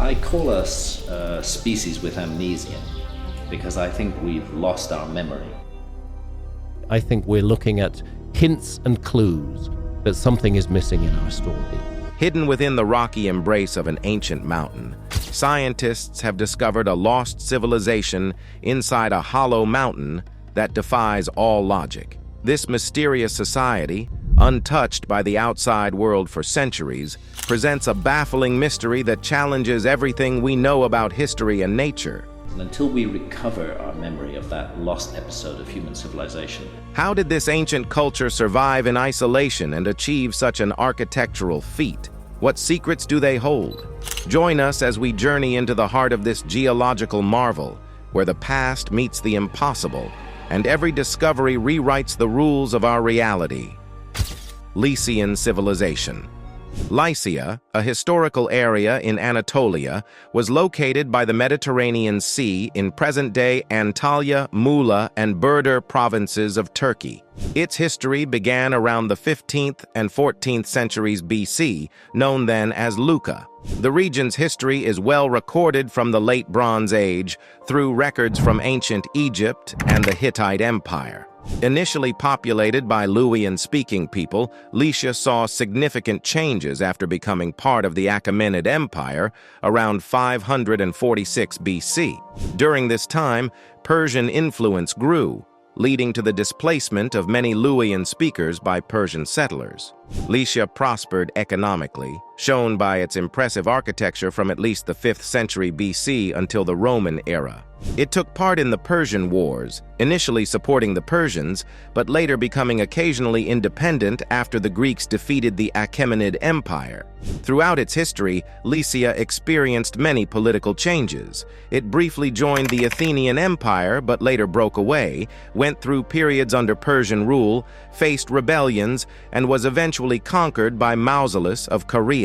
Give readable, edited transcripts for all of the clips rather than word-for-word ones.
I call us a species with amnesia because I think we've lost our memory. I think we're looking at hints and clues that something is missing in our story. Hidden within the rocky embrace of an ancient mountain, scientists have discovered a lost civilization inside a hollow mountain that defies all logic. This mysterious society, untouched by the outside world for centuries, presents a baffling mystery that challenges everything we know about history and nature. And until we recover our memory of that lost episode of human civilization. How did this ancient culture survive in isolation and achieve such an architectural feat? What secrets do they hold? Join us as we journey into the heart of this geological marvel, where the past meets the impossible, and every discovery rewrites the rules of our reality. Lycian civilization. Lycia, a historical area in Anatolia, was located by the Mediterranean Sea in present-day Antalya, Muğla, and Burdur provinces of Turkey. Its history began around the 15th and 14th centuries BC, known then as Lucca. The region's history is well recorded from the Late Bronze Age through records from ancient Egypt and the Hittite Empire. Initially populated by Luwian-speaking people, Lycia saw significant changes after becoming part of the Achaemenid Empire around 546 BC. During this time, Persian influence grew, leading to the displacement of many Luwian speakers by Persian settlers. Lycia prospered economically, shown by its impressive architecture from at least the 5th century BC until the Roman era. It took part in the Persian Wars, initially supporting the Persians, but later becoming occasionally independent after the Greeks defeated the Achaemenid Empire. Throughout its history, Lycia experienced many political changes. It briefly joined the Athenian Empire, but later broke away, went through periods under Persian rule, faced rebellions, and was eventually conquered by Mausolus of Caria.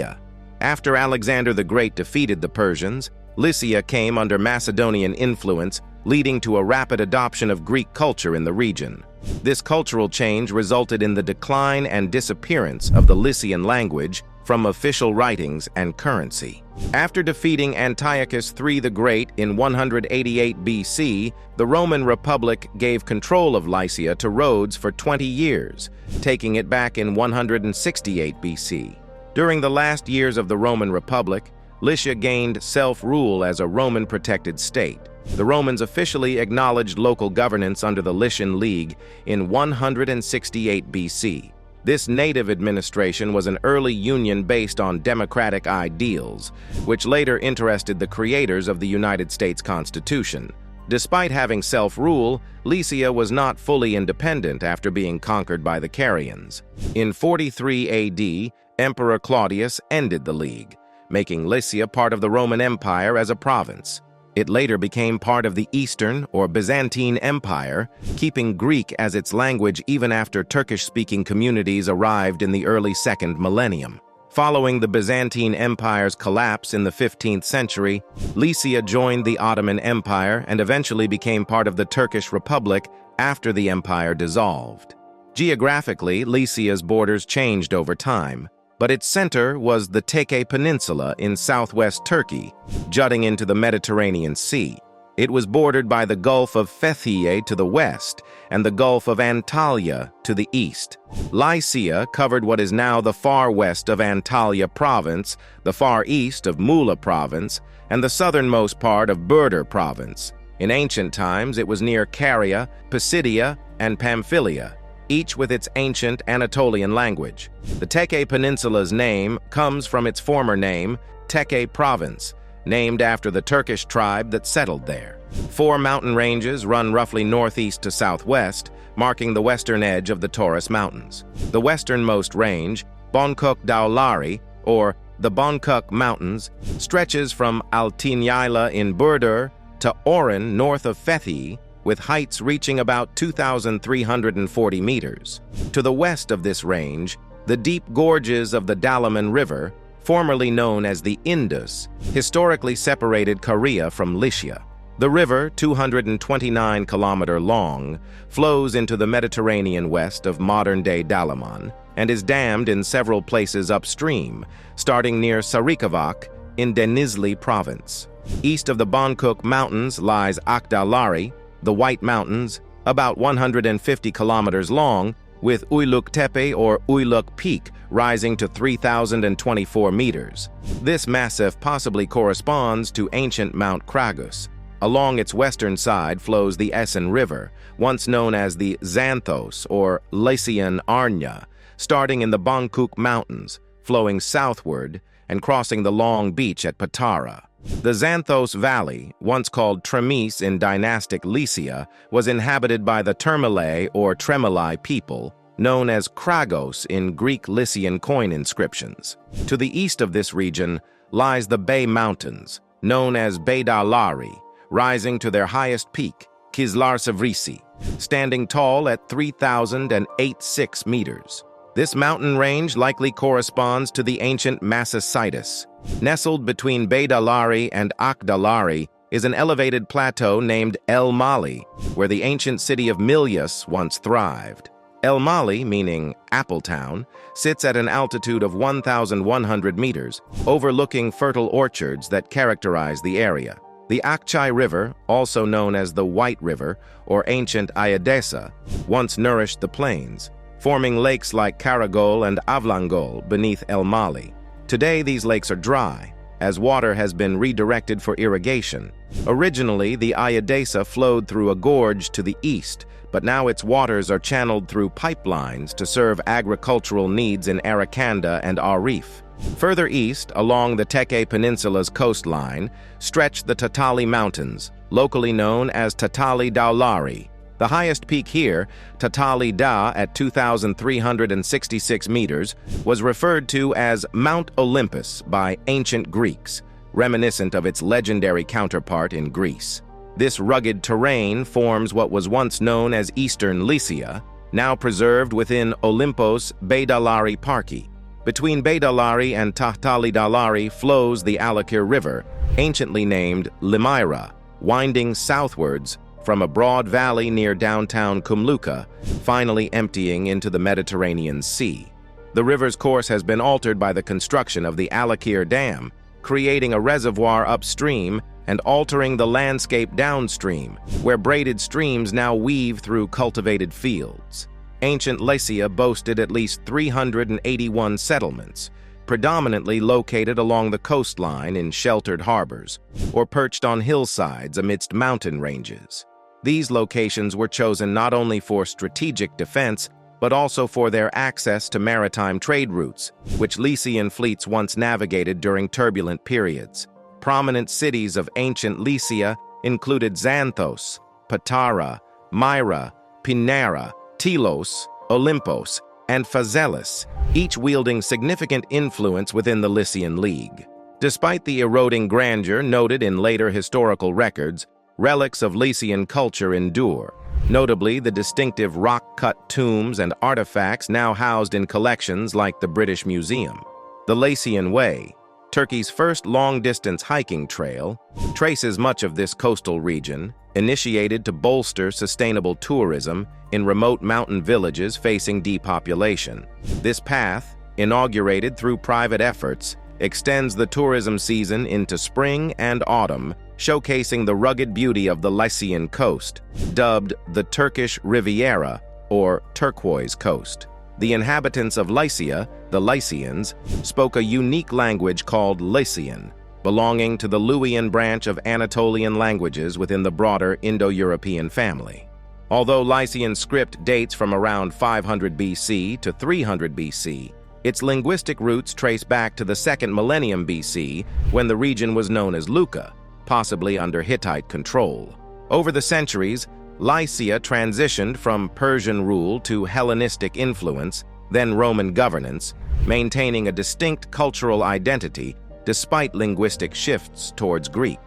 After Alexander the Great defeated the Persians, Lycia came under Macedonian influence, leading to a rapid adoption of Greek culture in the region. This cultural change resulted in the decline and disappearance of the Lycian language from official writings and currency. After defeating Antiochus III the Great in 188 BC, the Roman Republic gave control of Lycia to Rhodes for 20 years, taking it back in 168 BC. During the last years of the Roman Republic, Lycia gained self-rule as a Roman-protected state. The Romans officially acknowledged local governance under the Lycian League in 168 BC. This native administration was an early union based on democratic ideals, which later interested the creators of the United States Constitution. Despite having self-rule, Lycia was not fully independent after being conquered by the Carians. In 43 AD, Emperor Claudius ended the league, making Lycia part of the Roman Empire as a province. It later became part of the Eastern or Byzantine Empire, keeping Greek as its language even after Turkish-speaking communities arrived in the early 2nd millennium. Following the Byzantine Empire's collapse in the 15th century, Lycia joined the Ottoman Empire and eventually became part of the Turkish Republic after the empire dissolved. Geographically, Lycia's borders changed over time, but its center was the Teke Peninsula in southwest Turkey, jutting into the Mediterranean Sea. It was bordered by the Gulf of Fethiye to the west and the Gulf of Antalya to the east. Lycia covered what is now the far west of Antalya province, the far east of Muğla province, and the southernmost part of Burdur province. In ancient times, it was near Caria, Pisidia, and Pamphylia, each with its ancient Anatolian language. The Teke Peninsula's name comes from its former name, Teke Province, named after the Turkish tribe that settled there. 4 mountain ranges run roughly northeast to southwest, marking the western edge of the Taurus Mountains. The westernmost range, Bonkuk Dağları, or the Bonkuk Mountains, stretches from Altinyayla in Burdur to Oran north of Fethiye, with heights reaching about 2,340 meters. To the west of this range, the deep gorges of the Dalaman River, formerly known as the Indus, historically separated Caria from Lycia. The river, 229 kilometers long, flows into the Mediterranean west of modern-day Dalaman and is dammed in several places upstream, starting near Sarıkavak in Denizli province. East of the Bangkok Mountains lies Akdalari, the White Mountains, about 150 kilometers long, with Uyluk Tepe or Uyluk Peak rising to 3,024 meters. This massif possibly corresponds to ancient Mount Kragus. Along its western side flows the Essen River, once known as the Xanthos or Lycian Arnya, starting in the Bangkok Mountains, flowing southward and crossing the long beach at Patara. The Xanthos Valley, once called Tremis in dynastic Lycia, was inhabited by the Termalae or Tremoli people, known as Kragos in Greek Lycian coin inscriptions. To the east of this region lies the Bay Mountains, known as Beydalari, rising to their highest peak, Kizlarsavrisi, standing tall at 3,086 meters. This mountain range likely corresponds to the ancient Massacitus. Nestled between Beydalari and Akdalari is an elevated plateau named El Mali, where the ancient city of Milyas once thrived. El Mali, meaning Apple Town, sits at an altitude of 1,100 meters, overlooking fertile orchards that characterize the area. The Akchai River, also known as the White River or ancient Ayadesa, once nourished the plains, forming lakes like Karagol and Avlangol beneath El Mali. Today, these lakes are dry, as water has been redirected for irrigation. Originally, the Ayadesa flowed through a gorge to the east, but now its waters are channeled through pipelines to serve agricultural needs in Arakanda and Arif. Further east, along the Teke Peninsula's coastline, stretch the Tatali Mountains, locally known as Tatali Daulari. The highest peak here, Tatali Da at 2,366 meters, was referred to as Mount Olympus by ancient Greeks, reminiscent of its legendary counterpart in Greece. This rugged terrain forms what was once known as Eastern Lycia, now preserved within Olympos Beydalari Parki. Between Beydalari and Tatali Daulari flows the Alakir River, anciently named Limyra, winding southwards from a broad valley near downtown Kumluka, finally emptying into the Mediterranean Sea. The river's course has been altered by the construction of the Alakir Dam, creating a reservoir upstream and altering the landscape downstream, where braided streams now weave through cultivated fields. Ancient Lycia boasted at least 381 settlements, predominantly located along the coastline in sheltered harbors, or perched on hillsides amidst mountain ranges. These locations were chosen not only for strategic defense, but also for their access to maritime trade routes, which Lycian fleets once navigated during turbulent periods. Prominent cities of ancient Lycia included Xanthos, Patara, Myra, Pinera, Telos, Olympos, and Phaselis, each wielding significant influence within the Lycian League. Despite the eroding grandeur noted in later historical records, relics of Lycian culture endure, notably the distinctive rock-cut tombs and artifacts now housed in collections like the British Museum. The Lycian Way, Turkey's first long-distance hiking trail, traces much of this coastal region, initiated to bolster sustainable tourism in remote mountain villages facing depopulation. This path, inaugurated through private efforts, extends the tourism season into spring and autumn, showcasing the rugged beauty of the Lycian coast, dubbed the Turkish Riviera or Turquoise Coast. The inhabitants of Lycia, the Lycians, spoke a unique language called Lycian, belonging to the Luwian branch of Anatolian languages within the broader Indo-European family. Although Lycian script dates from around 500 BC to 300 BC, its linguistic roots trace back to the 2nd millennium BC, when the region was known as Luca, possibly under Hittite control. Over the centuries, Lycia transitioned from Persian rule to Hellenistic influence, then Roman governance, maintaining a distinct cultural identity despite linguistic shifts towards Greek.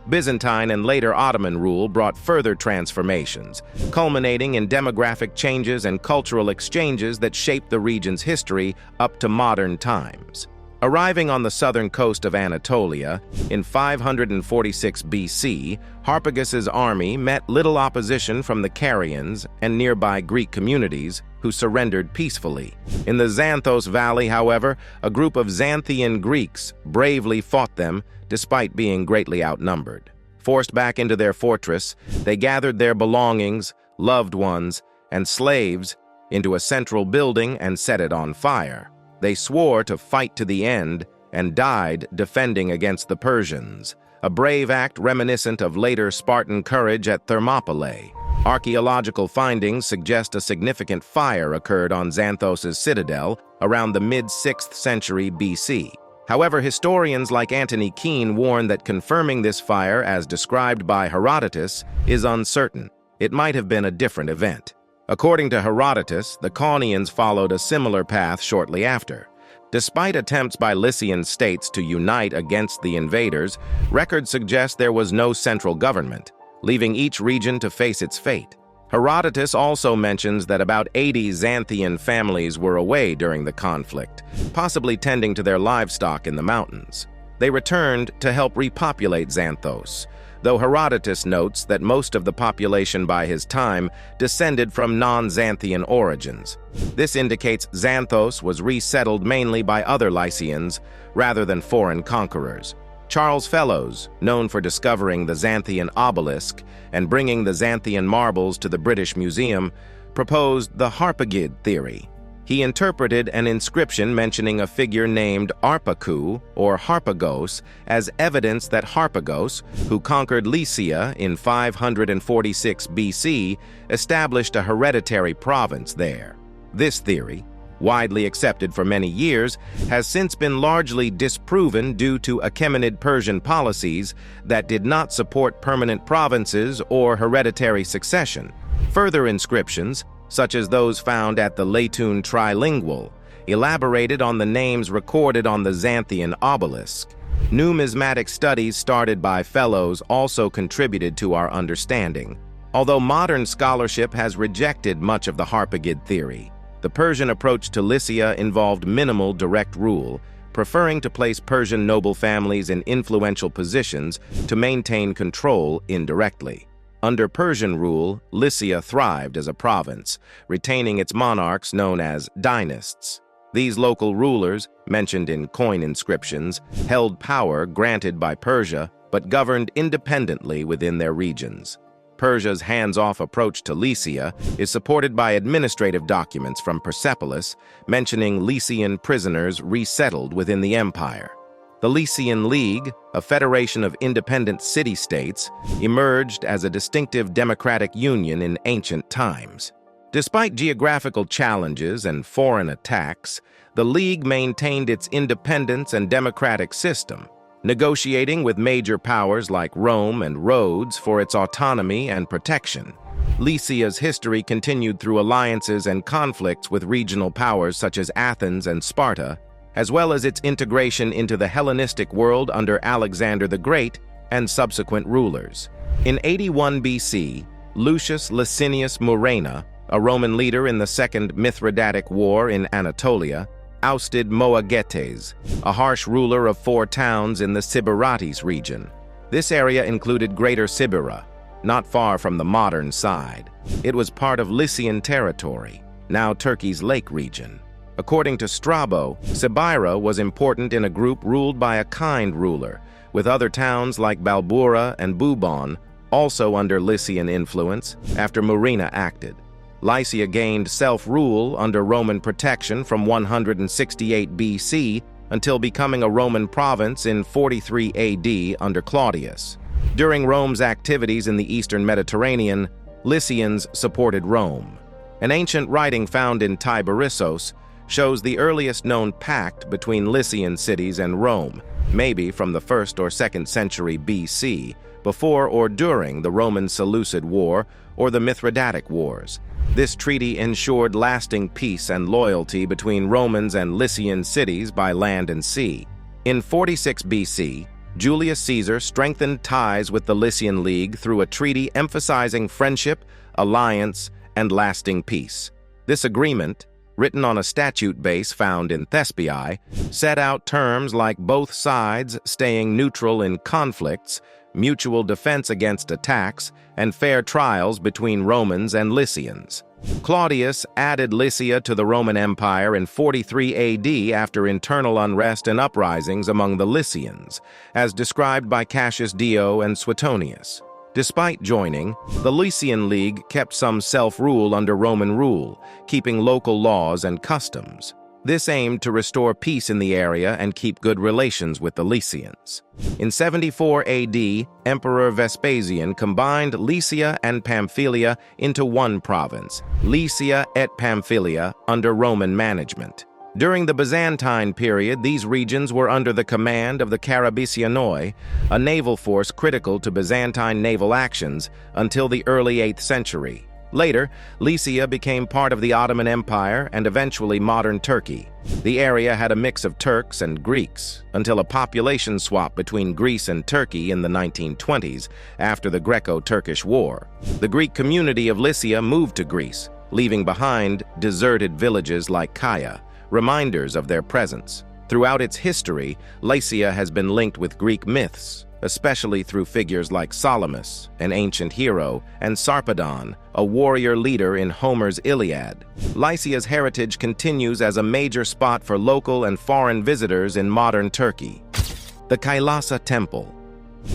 Byzantine and later Ottoman rule brought further transformations, culminating in demographic changes and cultural exchanges that shaped the region's history up to modern times. Arriving on the southern coast of Anatolia in 546 BC, Harpagus' army met little opposition from the Carians and nearby Greek communities, who surrendered peacefully. In the Xanthos Valley, however, a group of Xanthian Greeks bravely fought them despite being greatly outnumbered. Forced back into their fortress, they gathered their belongings, loved ones, and slaves into a central building and set it on fire. They swore to fight to the end and died defending against the Persians, a brave act reminiscent of later Spartan courage at Thermopylae. Archaeological findings suggest a significant fire occurred on Xanthos' citadel around the mid-6th century BC. However, historians like Antony Keene warn that confirming this fire as described by Herodotus is uncertain. It might have been a different event. According to Herodotus, the Caunians followed a similar path shortly after. Despite attempts by Lycian states to unite against the invaders, records suggest there was no central government, leaving each region to face its fate. Herodotus also mentions that about 80 Xanthian families were away during the conflict, possibly tending to their livestock in the mountains. They returned to help repopulate Xanthos, though Herodotus notes that most of the population by his time descended from non-Xanthian origins. This indicates Xanthos was resettled mainly by other Lycians rather than foreign conquerors. Charles Fellows, known for discovering the Xanthian obelisk and bringing the Xanthian marbles to the British Museum, proposed the Harpagus theory. He interpreted an inscription mentioning a figure named Arpaku or Harpagos as evidence that Harpagos, who conquered Lycia in 546 BC, established a hereditary province there. This theory, widely accepted for many years, has since been largely disproven due to Achaemenid Persian policies that did not support permanent provinces or hereditary succession. Further inscriptions, such as those found at the Latun Trilingual, elaborated on the names recorded on the Xanthian obelisk. Numismatic studies started by Fellows also contributed to our understanding. Although modern scholarship has rejected much of the Harpagus theory, the Persian approach to Lycia involved minimal direct rule, preferring to place Persian noble families in influential positions to maintain control indirectly. Under Persian rule, Lycia thrived as a province, retaining its monarchs known as dynasts. These local rulers, mentioned in coin inscriptions, held power granted by Persia but governed independently within their regions. Persia's hands-off approach to Lycia is supported by administrative documents from Persepolis mentioning Lycian prisoners resettled within the empire. The Lycian League, a federation of independent city-states, emerged as a distinctive democratic union in ancient times. Despite geographical challenges and foreign attacks, the League maintained its independence and democratic system, negotiating with major powers like Rome and Rhodes for its autonomy and protection. Lycia's history continued through alliances and conflicts with regional powers such as Athens and Sparta, as well as its integration into the Hellenistic world under Alexander the Great and subsequent rulers. In 81 BC, Lucius Licinius Murena, a Roman leader in the Second Mithridatic War in Anatolia, ousted Moagetes, a harsh ruler of 4 towns in the Sybirates region. This area included Greater Sybira, not far from the modern side. It was part of Lycian territory, now Turkey's lake region. According to Strabo, Sybira was important in a group ruled by a kind ruler, with other towns like Balbura and Bubon also under Lycian influence after Murena acted. Lycia gained self-rule under Roman protection from 168 BC until becoming a Roman province in 43 AD under Claudius. During Rome's activities in the eastern Mediterranean, Lycians supported Rome. An ancient writing found in Tiberissos shows the earliest known pact between Lycian cities and Rome, maybe from the 1st or 2nd century BC, before or during the Roman Seleucid War or the Mithridatic Wars. This treaty ensured lasting peace and loyalty between Romans and Lycian cities by land and sea. In 46 BC, Julius Caesar strengthened ties with the Lycian League through a treaty emphasizing friendship, alliance, and lasting peace. This agreement, written on a statute base found in Thespiae, set out terms like both sides staying neutral in conflicts, mutual defense against attacks, and fair trials between Romans and Lycians. Claudius added Lycia to the Roman Empire in 43 AD after internal unrest and uprisings among the Lycians, as described by Cassius Dio and Suetonius. Despite joining, the Lycian League kept some self-rule under Roman rule, keeping local laws and customs. This aimed to restore peace in the area and keep good relations with the Lycians. In 74 AD, Emperor Vespasian combined Lycia and Pamphylia into one province, Lycia et Pamphylia, under Roman management. During the Byzantine period, these regions were under the command of the Carabisianoi, a naval force critical to Byzantine naval actions until the early 8th century. Later, Lycia became part of the Ottoman Empire and eventually modern Turkey. The area had a mix of Turks and Greeks until a population swap between Greece and Turkey in the 1920s after the Greco-Turkish War. The Greek community of Lycia moved to Greece, leaving behind deserted villages like Kaya, reminders of their presence. Throughout its history, Lycia has been linked with Greek myths, especially through figures like Salamis, an ancient hero, and Sarpedon, a warrior leader in Homer's Iliad. Lycia's heritage continues as a major spot for local and foreign visitors in modern Turkey. The Kailasa Temple.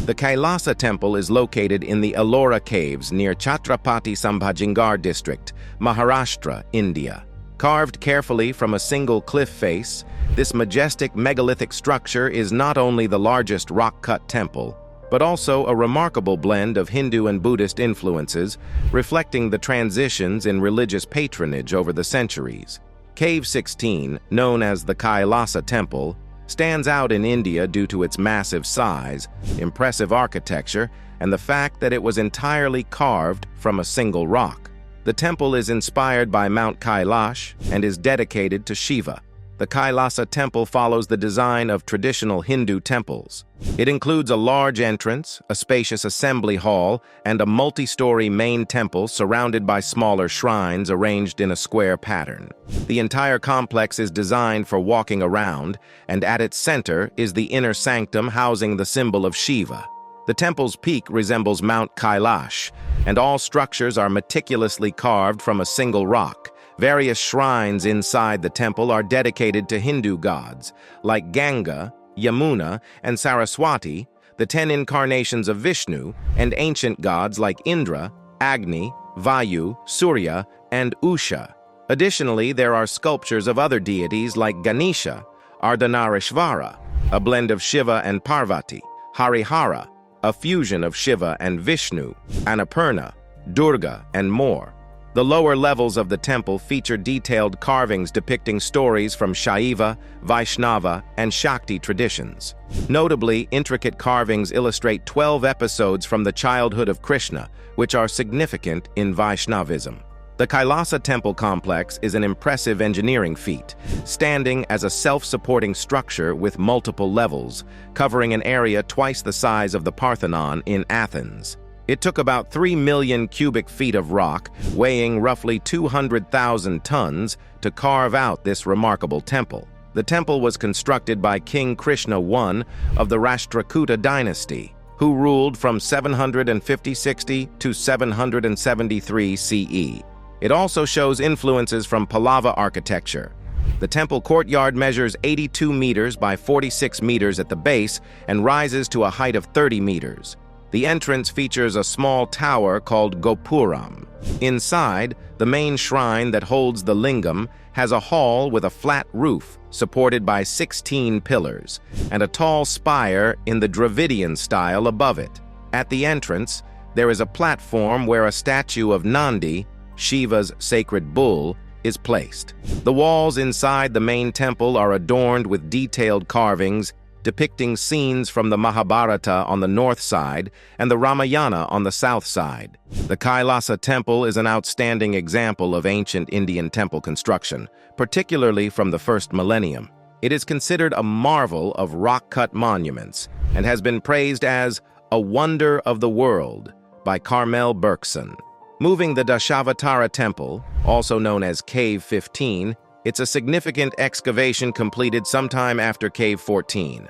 The Kailasa Temple is located in the Elora caves near Chhatrapati Sambhajigarh district, Maharashtra, India. Carved carefully from a single cliff face, this majestic megalithic structure is not only the largest rock-cut temple, but also a remarkable blend of Hindu and Buddhist influences, reflecting the transitions in religious patronage over the centuries. Cave 16, known as the Kailasa Temple, stands out in India due to its massive size, impressive architecture, and the fact that it was entirely carved from a single rock. The temple is inspired by Mount Kailash and is dedicated to Shiva. The Kailasa Temple follows the design of traditional Hindu temples. It includes a large entrance, a spacious assembly hall, and a multi-story main temple surrounded by smaller shrines arranged in a square pattern. The entire complex is designed for walking around, and at its center is the inner sanctum housing the symbol of Shiva. The temple's peak resembles Mount Kailash, and all structures are meticulously carved from a single rock. Various shrines inside the temple are dedicated to Hindu gods, like Ganga, Yamuna, and Saraswati, the 10 incarnations of Vishnu, and ancient gods like Indra, Agni, Vayu, Surya, and Usha. Additionally, there are sculptures of other deities like Ganesha, Ardhanarishvara, a blend of Shiva and Parvati, Harihara, a fusion of Shiva and Vishnu, Annapurna, Durga, and more. The lower levels of the temple feature detailed carvings depicting stories from Shaiva, Vaishnava, and Shakti traditions. Notably, intricate carvings illustrate 12 episodes from the childhood of Krishna, which are significant in Vaishnavism. The Kailasa Temple complex is an impressive engineering feat, standing as a self-supporting structure with multiple levels, covering an area twice the size of the Parthenon in Athens. It took about 3 million cubic feet of rock, weighing roughly 200,000 tons, to carve out this remarkable temple. The temple was constructed by King Krishna I of the Rashtrakuta dynasty, who ruled from 750-60 to 773 CE. It also shows influences from Pallava architecture. The temple courtyard measures 82 meters by 46 meters at the base and rises to a height of 30 meters. The entrance features a small tower called Gopuram. Inside, the main shrine that holds the lingam has a hall with a flat roof supported by 16 pillars and a tall spire in the Dravidian style above it. At the entrance, there is a platform where a statue of Nandi, Shiva's sacred bull, is placed. The walls inside the main temple are adorned with detailed carvings depicting scenes from the Mahabharata on the north side and the Ramayana on the south side. The Kailasa Temple is an outstanding example of ancient Indian temple construction, particularly from the first millennium. It is considered a marvel of rock-cut monuments and has been praised as a wonder of the world by Carmel Berkson. Moving the Dashavatara Temple, also known as Cave 15, It's a significant excavation completed sometime after Cave 14.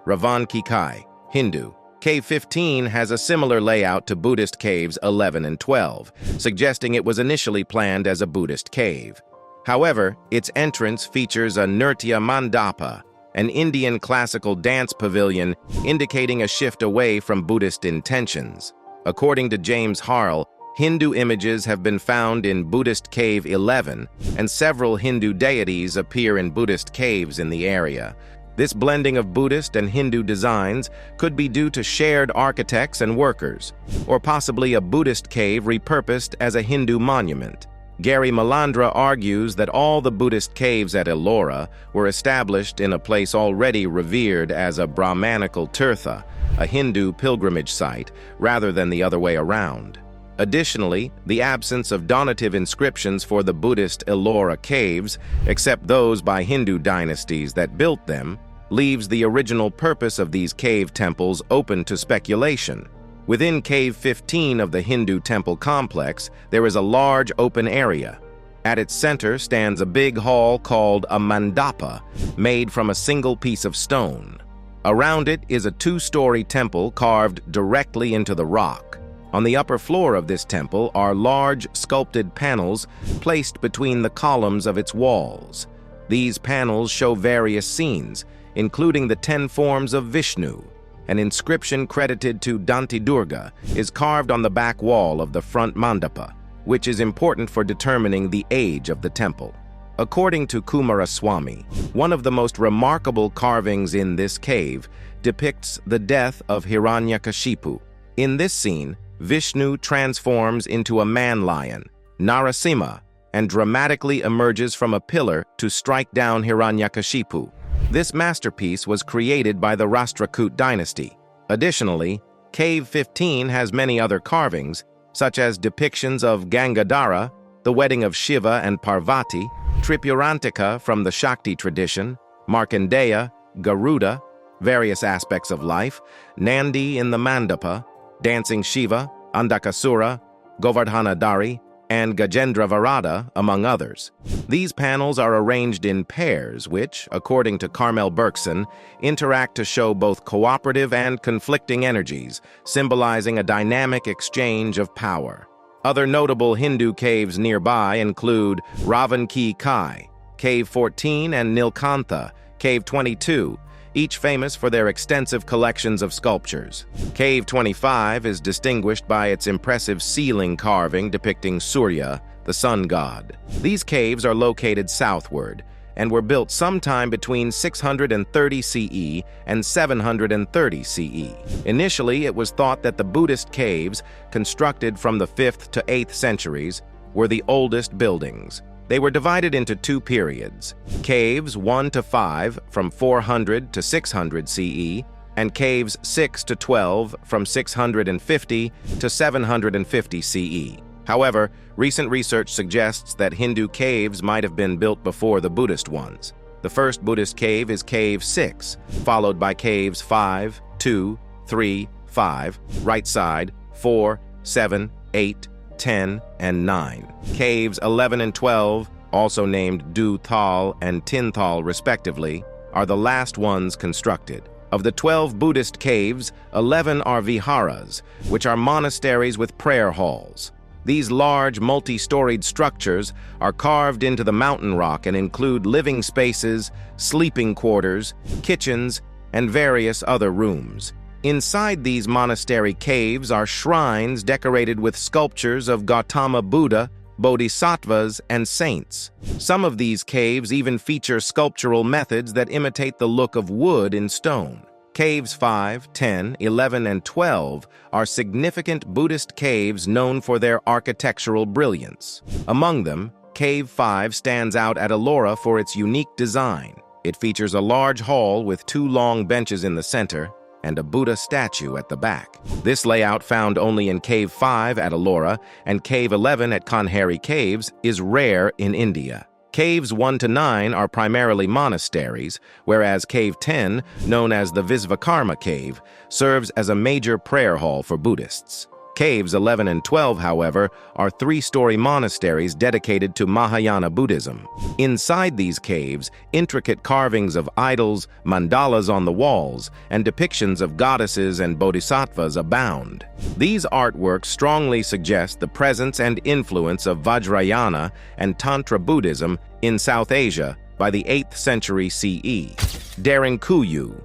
Ravan Kikai, Hindu. Cave 15 has a similar layout to Buddhist caves 11 and 12, suggesting it was initially planned as a Buddhist cave. However, its entrance features a Nritya Mandapa, an Indian classical dance pavilion indicating a shift away from Buddhist intentions. According to James Harle, Hindu images have been found in Buddhist Cave 11, and several Hindu deities appear in Buddhist caves in the area. This blending of Buddhist and Hindu designs could be due to shared architects and workers, or possibly a Buddhist cave repurposed as a Hindu monument. Gary Malandra argues that all the Buddhist caves at Elora were established in a place already revered as a Brahmanical tirtha, a Hindu pilgrimage site, rather than the other way around. Additionally, the absence of donative inscriptions for the Buddhist Elora caves, except those by Hindu dynasties that built them, leaves the original purpose of these cave temples open to speculation. Within Cave 15 of the Hindu temple complex, there is a large open area. At its center stands a big hall called a mandapa, made from a single piece of stone. Around it is a two-story temple carved directly into the rock. On the upper floor of this temple are large sculpted panels placed between the columns of its walls. These panels show various scenes, including the 10 forms of Vishnu. An inscription credited to Danti Durga is carved on the back wall of the front mandapa, which is important for determining the age of the temple. According to Kumaraswamy, one of the most remarkable carvings in this cave depicts the death of Hiranyakashipu. In this scene, Vishnu transforms into a man-lion, Narasimha, and dramatically emerges from a pillar to strike down Hiranyakashipu. This masterpiece was created by the Rashtrakut dynasty. Additionally, Cave 15 has many other carvings, such as depictions of Gangadhara, the wedding of Shiva and Parvati, Tripurantika from the Shakti tradition, Markandeya, Garuda, various aspects of life, Nandi in the Mandapa, Dancing Shiva, Andakasura, Govardhana Dari, and Gajendra Varada, among others. These panels are arranged in pairs which, according to Carmel Berkson, interact to show both cooperative and conflicting energies, symbolizing a dynamic exchange of power. Other notable Hindu caves nearby include Ravan Ki Kai, Cave 14, and Nilkantha, Cave 22, each famous for their extensive collections of sculptures. Cave 25 is distinguished by its impressive ceiling carving depicting Surya, the sun god. These caves are located southward and were built sometime between 630 CE and 730 CE. Initially, it was thought that the Buddhist caves, constructed from the 5th to 8th centuries, were the oldest buildings. They were divided into two periods, Caves 1 to 5 from 400 to 600 CE, and Caves 6 to 12 from 650 to 750 CE. However, recent research suggests that Hindu caves might have been built before the Buddhist ones. The first Buddhist cave is Cave 6, followed by Caves 5, 2, 3, 5, right side, 4, 7, 8, 10, and 9. Caves 11 and 12, also named Du Thal and Tin Thal respectively, are the last ones constructed. Of the 12 Buddhist caves, 11 are viharas, which are monasteries with prayer halls. These large, multi-storied structures are carved into the mountain rock and include living spaces, sleeping quarters, kitchens, and various other rooms. Inside these monastery caves are shrines decorated with sculptures of Gautama Buddha, bodhisattvas, and saints. Some of these caves even feature sculptural methods that imitate the look of wood in stone. Caves 5, 10, 11, and 12 are significant Buddhist caves known for their architectural brilliance. Among them, Cave 5 stands out at Elora for its unique design. It features a large hall with 2 long benches in the center and a Buddha statue at the back. This layout, found only in Cave 5 at Elora and Cave 11 at Kanheri Caves, is rare in India. Caves 1 to 9 are primarily monasteries, whereas Cave 10, known as the Visvakarma Cave, serves as a major prayer hall for Buddhists. Caves 11 and 12, however, are three-story monasteries dedicated to Mahayana Buddhism. Inside these caves, intricate carvings of idols, mandalas on the walls, and depictions of goddesses and bodhisattvas abound. These artworks strongly suggest the presence and influence of Vajrayana and Tantra Buddhism in South Asia by the 8th century CE. Derinkuyu.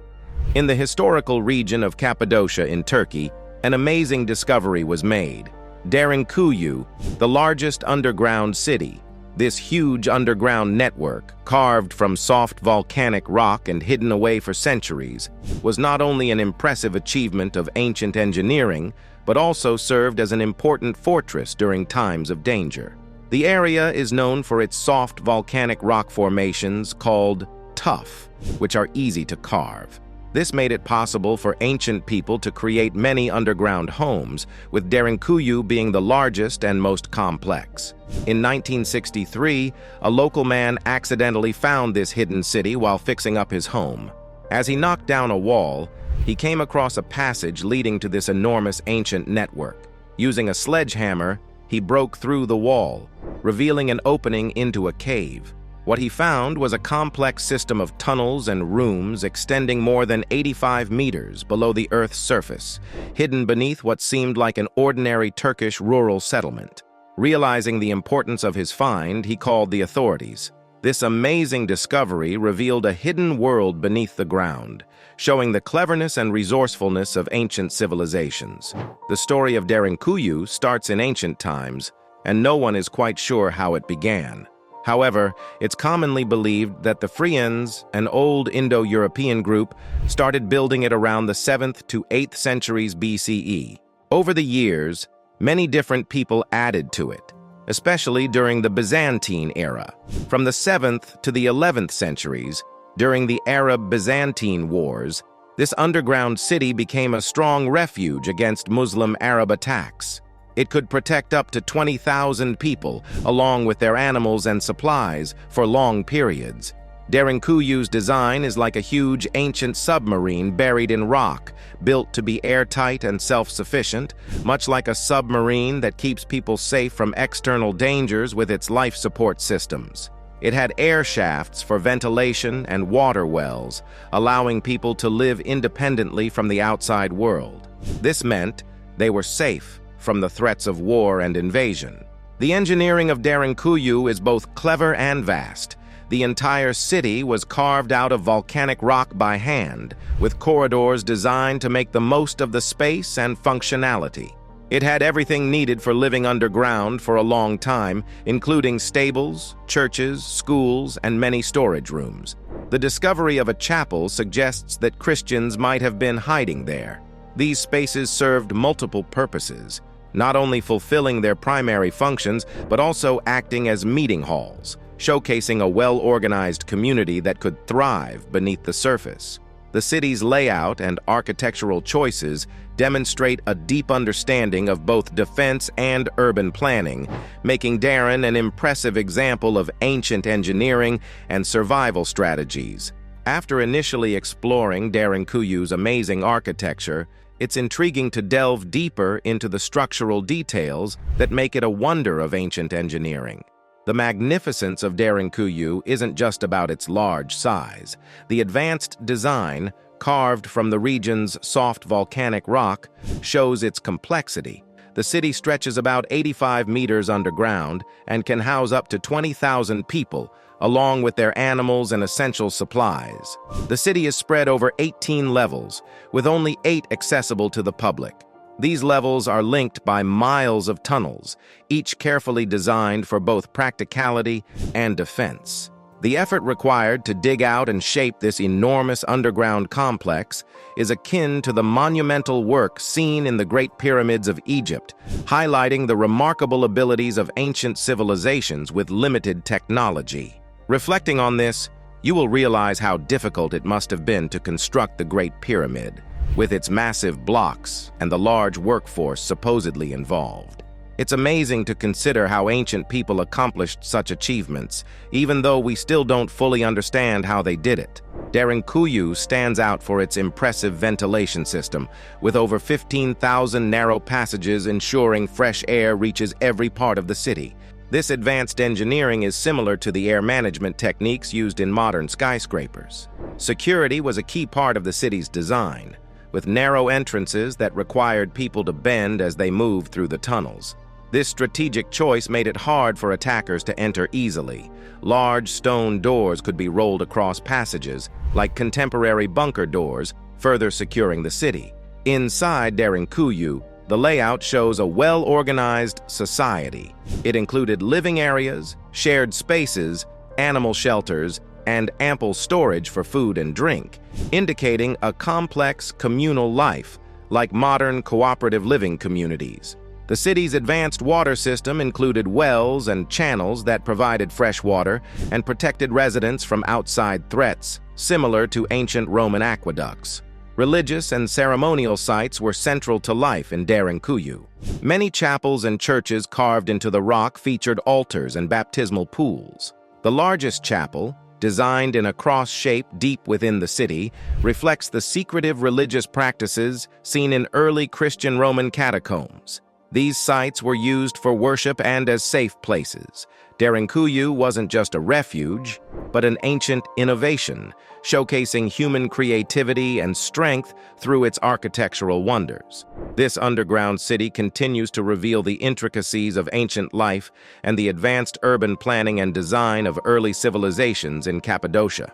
In the historical region of Cappadocia in Turkey, an amazing discovery was made. Derinkuyu, the largest underground city. This huge underground network, carved from soft volcanic rock and hidden away for centuries, was not only an impressive achievement of ancient engineering, but also served as an important fortress during times of danger. The area is known for its soft volcanic rock formations called tuff, which are easy to carve. This made it possible for ancient people to create many underground homes, with Derinkuyu being the largest and most complex. In 1963, a local man accidentally found this hidden city while fixing up his home. As he knocked down a wall, he came across a passage leading to this enormous ancient network. Using a sledgehammer, he broke through the wall, revealing an opening into a cave. What he found was a complex system of tunnels and rooms extending more than 85 meters below the Earth's surface, hidden beneath what seemed like an ordinary Turkish rural settlement. Realizing the importance of his find, he called the authorities. This amazing discovery revealed a hidden world beneath the ground, showing the cleverness and resourcefulness of ancient civilizations. The story of Derinkuyu starts in ancient times, and no one is quite sure how it began. However, it's commonly believed that the Phrygians, an old Indo-European group, started building it around the 7th to 8th centuries BCE. Over the years, many different people added to it, especially during the Byzantine era. From the 7th to the 11th centuries, during the Arab-Byzantine Wars, this underground city became a strong refuge against Muslim-Arab attacks. It could protect up to 20,000 people, along with their animals and supplies, for long periods. Derinkuyu's design is like a huge ancient submarine buried in rock, built to be airtight and self-sufficient, much like a submarine that keeps people safe from external dangers with its life support systems. It had air shafts for ventilation and water wells, allowing people to live independently from the outside world. This meant they were safe from the threats of war and invasion. The engineering of Derinkuyu is both clever and vast. The entire city was carved out of volcanic rock by hand, with corridors designed to make the most of the space and functionality. It had everything needed for living underground for a long time, including stables, churches, schools, and many storage rooms. The discovery of a chapel suggests that Christians might have been hiding there. These spaces served multiple purposes, not only fulfilling their primary functions, but also acting as meeting halls, showcasing a well-organized community that could thrive beneath the surface. The city's layout and architectural choices demonstrate a deep understanding of both defense and urban planning, making Derin an impressive example of ancient engineering and survival strategies. After initially exploring Derinkuyu's amazing architecture, it's intriguing to delve deeper into the structural details that make it a wonder of ancient engineering. The magnificence of Derinkuyu isn't just about its large size. The advanced design, carved from the region's soft volcanic rock, shows its complexity. The city stretches about 85 meters underground and can house up to 20,000 people, along with their animals and essential supplies. The city is spread over 18 levels, with only 8 accessible to the public. These levels are linked by miles of tunnels, each carefully designed for both practicality and defense. The effort required to dig out and shape this enormous underground complex is akin to the monumental work seen in the Great Pyramids of Egypt, highlighting the remarkable abilities of ancient civilizations with limited technology. Reflecting on this, you will realize how difficult it must have been to construct the Great Pyramid, with its massive blocks and the large workforce supposedly involved. It's amazing to consider how ancient people accomplished such achievements, even though we still don't fully understand how they did it. Derinkuyu stands out for its impressive ventilation system, with over 15,000 narrow passages ensuring fresh air reaches every part of the city. This advanced engineering is similar to the air management techniques used in modern skyscrapers. Security was a key part of the city's design, with narrow entrances that required people to bend as they moved through the tunnels. This strategic choice made it hard for attackers to enter easily. Large stone doors could be rolled across passages, like contemporary bunker doors, further securing the city. Inside Derinkuyu, the layout shows a well-organized society. It included living areas, shared spaces, animal shelters, and ample storage for food and drink, indicating a complex communal life, like modern cooperative living communities. The city's advanced water system included wells and channels that provided fresh water and protected residents from outside threats, similar to ancient Roman aqueducts. Religious and ceremonial sites were central to life in Derinkuyu. Many chapels and churches carved into the rock featured altars and baptismal pools. The largest chapel, designed in a cross shape deep within the city, reflects the secretive religious practices seen in early Christian Roman catacombs. These sites were used for worship and as safe places. Derinkuyu wasn't just a refuge, but an ancient innovation, showcasing human creativity and strength through its architectural wonders. This underground city continues to reveal the intricacies of ancient life and the advanced urban planning and design of early civilizations in Cappadocia.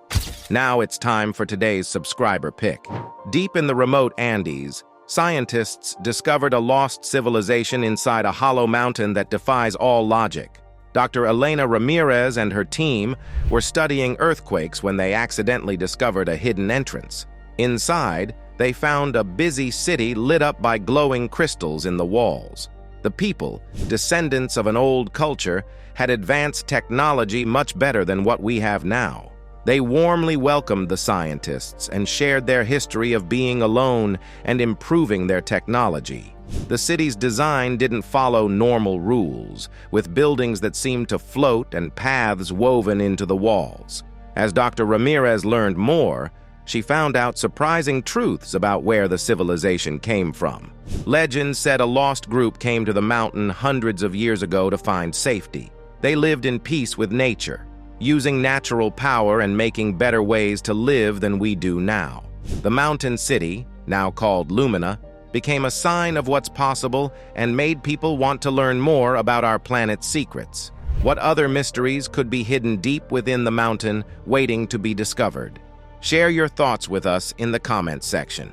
Now it's time for today's subscriber pick. Deep in the remote Andes, scientists discovered a lost civilization inside a hollow mountain that defies all logic. Dr. Elena Ramirez and her team were studying earthquakes when they accidentally discovered a hidden entrance. Inside, they found a busy city lit up by glowing crystals in the walls. The people, descendants of an old culture, had advanced technology much better than what we have now. They warmly welcomed the scientists and shared their history of being alone and improving their technology. The city's design didn't follow normal rules, with buildings that seemed to float and paths woven into the walls. As Dr. Ramirez learned more, she found out surprising truths about where the civilization came from. Legends said a lost group came to the mountain hundreds of years ago to find safety. They lived in peace with nature, using natural power and making better ways to live than we do now. The mountain city, now called Lumina, became a sign of what's possible and made people want to learn more about our planet's secrets. What other mysteries could be hidden deep within the mountain, waiting to be discovered? Share your thoughts with us in the comments section.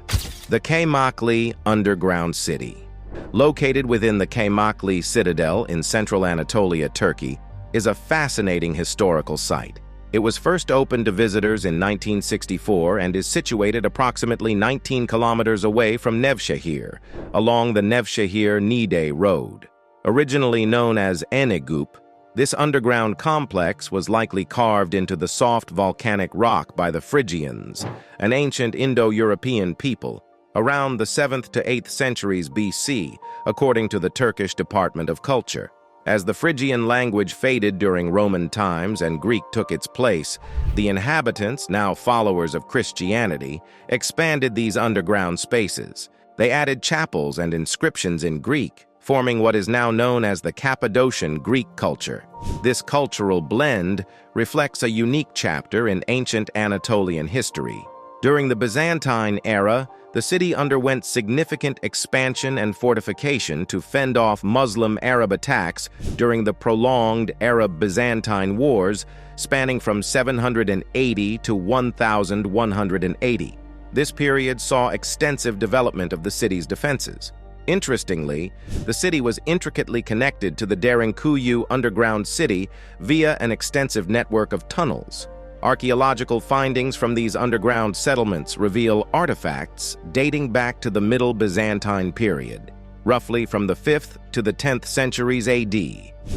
The Kaymakli Underground City. Located within the Kaymakli Citadel in central Anatolia, Turkey, is a fascinating historical site. It was first opened to visitors in 1964 and is situated approximately 19 kilometers away from Nevşehir, along the Nevşehir-Niğde Road. Originally known as Enegup, this underground complex was likely carved into the soft volcanic rock by the Phrygians, an ancient Indo-European people, around the 7th to 8th centuries BC, according to the Turkish Department of Culture. As the Phrygian language faded during Roman times and Greek took its place, the inhabitants, now followers of Christianity, expanded these underground spaces. They added chapels and inscriptions in Greek, forming what is now known as the Cappadocian Greek culture. This cultural blend reflects a unique chapter in ancient Anatolian history. During the Byzantine era, the city underwent significant expansion and fortification to fend off Muslim Arab attacks during the prolonged Arab-Byzantine Wars, spanning from 780 to 1180. This period saw extensive development of the city's defenses. Interestingly, the city was intricately connected to the Derinkuyu underground city via an extensive network of tunnels. Archaeological findings from these underground settlements reveal artifacts dating back to the Middle Byzantine period, roughly from the 5th to the 10th centuries AD.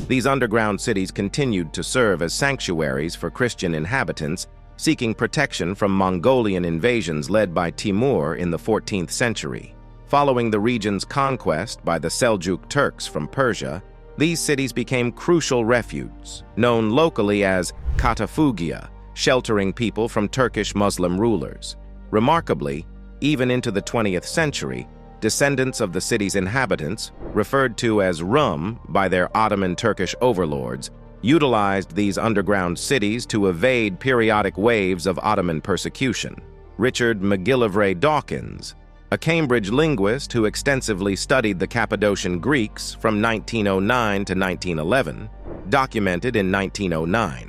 These underground cities continued to serve as sanctuaries for Christian inhabitants seeking protection from Mongolian invasions led by Timur in the 14th century. Following the region's conquest by the Seljuk Turks from Persia, these cities became crucial refuges, known locally as Katafugia, sheltering people from Turkish Muslim rulers. Remarkably, even into the 20th century, descendants of the city's inhabitants, referred to as Rum by their Ottoman Turkish overlords, utilized these underground cities to evade periodic waves of Ottoman persecution. Richard McGillivray Dawkins, a Cambridge linguist who extensively studied the Cappadocian Greeks from 1909 to 1911, documented in 1909.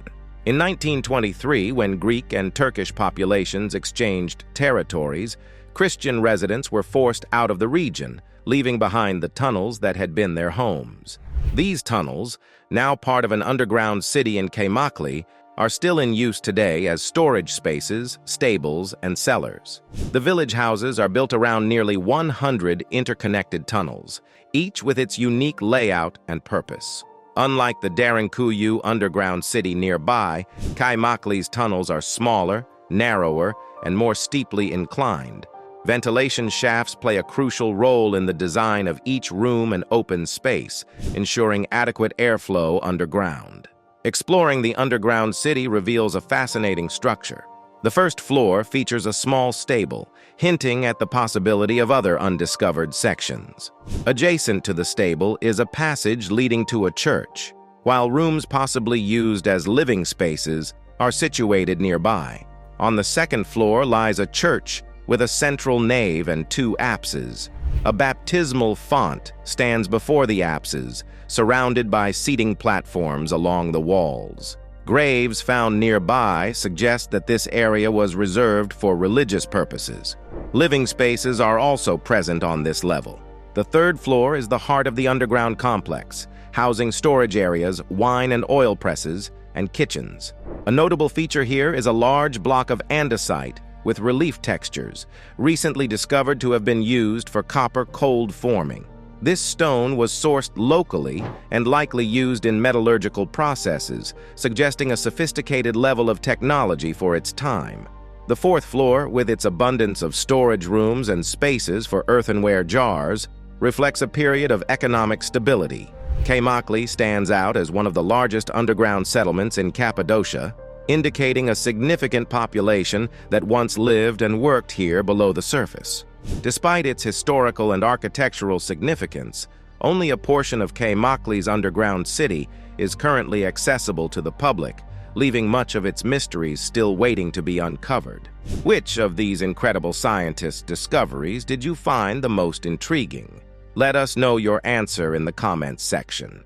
In 1923, when Greek and Turkish populations exchanged territories, Christian residents were forced out of the region, leaving behind the tunnels that had been their homes. These tunnels, now part of an underground city in Kaymakli, are still in use today as storage spaces, stables, and cellars. The village houses are built around nearly 100 interconnected tunnels, each with its unique layout and purpose. Unlike the Derinkuyu underground city nearby, Kaymakli's tunnels are smaller, narrower, and more steeply inclined. Ventilation shafts play a crucial role in the design of each room and open space, ensuring adequate airflow underground. Exploring the underground city reveals a fascinating structure. The first floor features a small stable, hinting at the possibility of other undiscovered sections. Adjacent to the stable is a passage leading to a church, while rooms possibly used as living spaces are situated nearby. On the second floor lies a church with a central nave and two apses. A baptismal font stands before the apses, surrounded by seating platforms along the walls. Graves found nearby suggest that this area was reserved for religious purposes. Living spaces are also present on this level. The third floor is the heart of the underground complex, housing storage areas, wine and oil presses, and kitchens. A notable feature here is a large block of andesite with relief textures, recently discovered to have been used for copper cold forming. This stone was sourced locally and likely used in metallurgical processes, suggesting a sophisticated level of technology for its time. The fourth floor, with its abundance of storage rooms and spaces for earthenware jars, reflects a period of economic stability. Kaymakli stands out as one of the largest underground settlements in Cappadocia, indicating a significant population that once lived and worked here below the surface. Despite its historical and architectural significance, only a portion of Kaymakli's underground city is currently accessible to the public, leaving much of its mysteries still waiting to be uncovered. Which of these incredible scientists' discoveries did you find the most intriguing? Let us know your answer in the comments section.